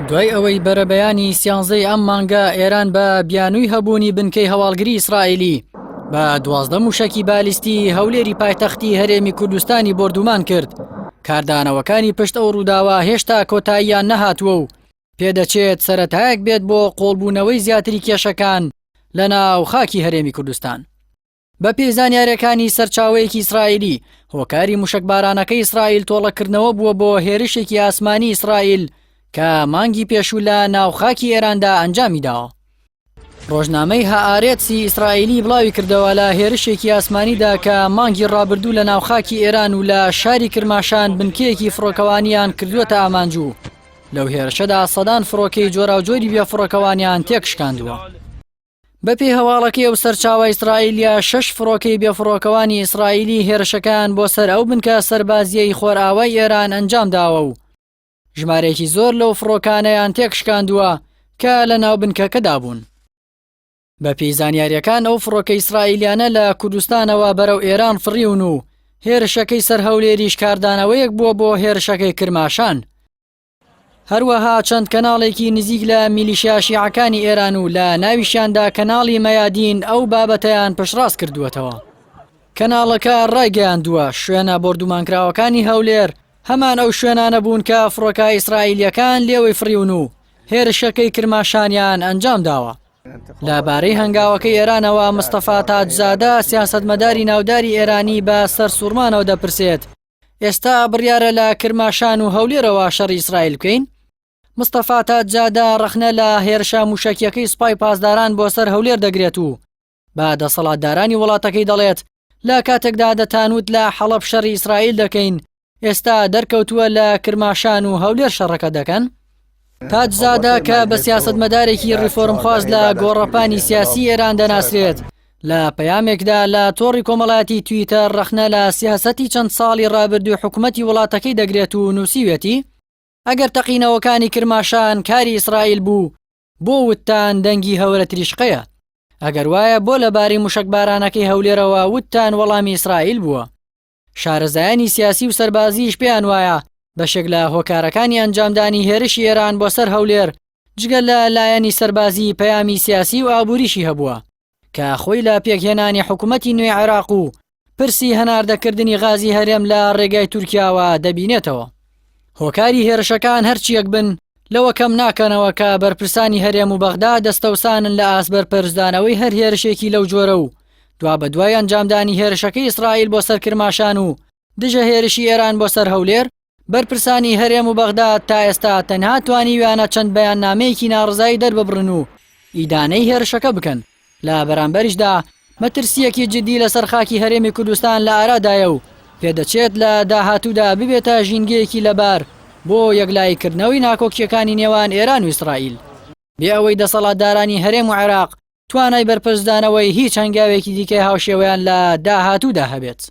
دوای ئەوەی بەرەبەیانی سیانزەی ئەم مانگە ئێران بە بیانووی هەبوونی بنکەی هەواڵگری ئیسرائیلی بە 12 موشکی بالیستی هەولێری پایتەختی هەرێمی کوردستانی بردومان کرد. کاردانەوەکانی پشت ئەو ڕووداوە هێشتا کۆتاییان نەهاتووە و پێدەچێت سەرەتایەک بێت بۆ قۆڵبوونەوەی زیاتری کێشەکان لە ناو خاکی هەرێمی کوردستان. بە پێی زانیاریەکانی سەرچاوەیەکی ئیسرائیلی، هۆکاری موشکبارانەکەی ئیسرائیل تۆڵەکردنەوە بووە بۆ هێرشێکی ئاسمانی ئیسرائیل کە مانگی پێشوو لە ناوخاکی ئێراندا ئەنجامی داوە. ڕۆژنامەی هەئارێتسی ئیسرائیلی بڵاوی کردەوە لە هێرشێکی ئاسمانیدا کە مانگی ڕابردوو لە ناوخاکی ئێران و لە شاری کرماشان بنکەیەکی فڕۆکەوانیان کردووەتە ئامانجوو. لەو هێرشەدا سەدان فڕۆکەی جۆراوجۆری بێفڕۆکەوانیان تێکشکاندووە. بەپێی هەواڵەکەی ئەو سەرچاوە ئیسرائیلیا 6 فڕۆکەی بێفڕۆکەوانی ئیسرائیلی هێرشەکان بۆ سەر ئەو بنکە سەربازیەی خۆرئاوای ئێران ئەنجام داوە و ژمارەیەکی زۆر لەو فڕۆکانەیان تێکشکاندووە کە لە ناو بنکەکەدا بوون. بەپێی زانیاریەکان ئەو فڕۆکە ئیسرائیلیانە لە کوردستانەوە بەرەو ئێران فڕیون و هێرشەکەی سەر هەولێریش کاردانەوەیەک بووە بۆ هێرشەکەی کرماشان. هەروەها چەند کەناڵێکی نزیک لە میلیشیا شیعەکانی ئێران و لە ناویشیاندا کەناڵی مەیادین ئەو بابەتەیان پشتڕاست کردووەتەوە. کەناڵەکە ڕایگەیاندووە شوێنە بردومانکراوەکانی هەولێر هەمان ئەو شوێنانە بوون کە فڕۆکە ئیسرائیلیەکان لێوەی فڕیون و هێرشەکەی کرماشانیان ئەنجام داوە. لەبارەی هەنگاوەکەی ئێرانەوە مستەفا تاجزادە سیاسەتمەداری ناوداری ئێرانی بە سەر سوورمانەوە دەپرسێت ئێستا بڕیارە لە کرماشان و هەولێرەوە شەڕی ئیسرائیل بکەین؟ مستەفا تاجزادە ڕەخنە لە هێرشە موشکیەکەی سوپای پاسداران بۆ سەر هەولێر دەگرێت و بە دەسەڵاتدارانی وڵاتەکەی دەڵێت لە کاتێکدا دەتانوت لە حەڵەب شەڕی ئیسرائیل دەکەین ئێستا دەرکەوتووە لە کرماشان و هەولێر شەڕەکە دەکەن؟ تاجزادە کە بە سیاسەتمەدارێکی ڕیفۆرمخواز لە گۆڕەپانی سیاسی ئێران دەناسرێت لە پەیامێکدا لە تۆڕی کۆمەڵایەتی تویتەر ڕەخنە لە سیاسەتی چەند ساڵی ڕابردووی حکوومەتی وڵاتەکەی دەگرێت و نووسیوێتی ئەگەر تەقینەوەکانی کرماشان کاری ئیسرائیل بوو بۆ وتتان دەنگی هەورە تریشقەیە، ئەگەر وایە بۆ لەبارەی موشکبارانەکەی هەولێرەوە وتتان وەڵامی ئیسرائیل بووە. شارەزایانی سیاسی و سەربازیش پێیان وایە بەشێک لە هۆکارەکانی ئەنجامدانی هێرشی ئێران بۆ سەر هەولێر جگە لە لایەنی سەربازی پەیامی سیاسی و ئابووریشی هەبووە کە خۆی لە پێکهێنانی حکوومەتی نوێی عێراق و پرسی هەناردەکردنی غازی هەرێم لە ڕێگای تورکیاوە دەبینێتەوە. هۆکاری هێرشەکان هەرچیەک بن لەوە کەم ناکەنەوە کە بەرپرسانی هەرێم و بەغدا دەستەوسانن لە ئاسبەر پەرزدانەوەی هەر هێرشێکی لەو جۆرە و دوا بە دوای ئەنجامدانی هێرشەکەی ئیسرائیل بۆ سەر کرماشان و دژە هێرشی ئێران بۆ سەر هەولێر بەرپرسانی هەرێم و بەغداد تا ئێستا تەنها توانیویانە چەند بەیاننامەیەکی ناڕزایی دەرببڕن و ئیدانەی هێرشەکە بکەن. لە بەرامبەریشدا مەترسیەکی جدی لەسەر خاکی هەرێمی کوردستان لە ئارادایە و پێدەچێت لە داهاتوودا ببێتە ژینگەیەکی لەبار بۆ یەکلایکردنەوەی ناکۆکیەکانی نێوان ئێران و ئیسرائیل بێ ئەوەی دەسەڵاتدارانی هەرێم و عێراق توانای بەرپرسدانەوەی هیچ هەنگاوێکی دیکەی هاوشێوەیان لە داهاتوودا هەبێت.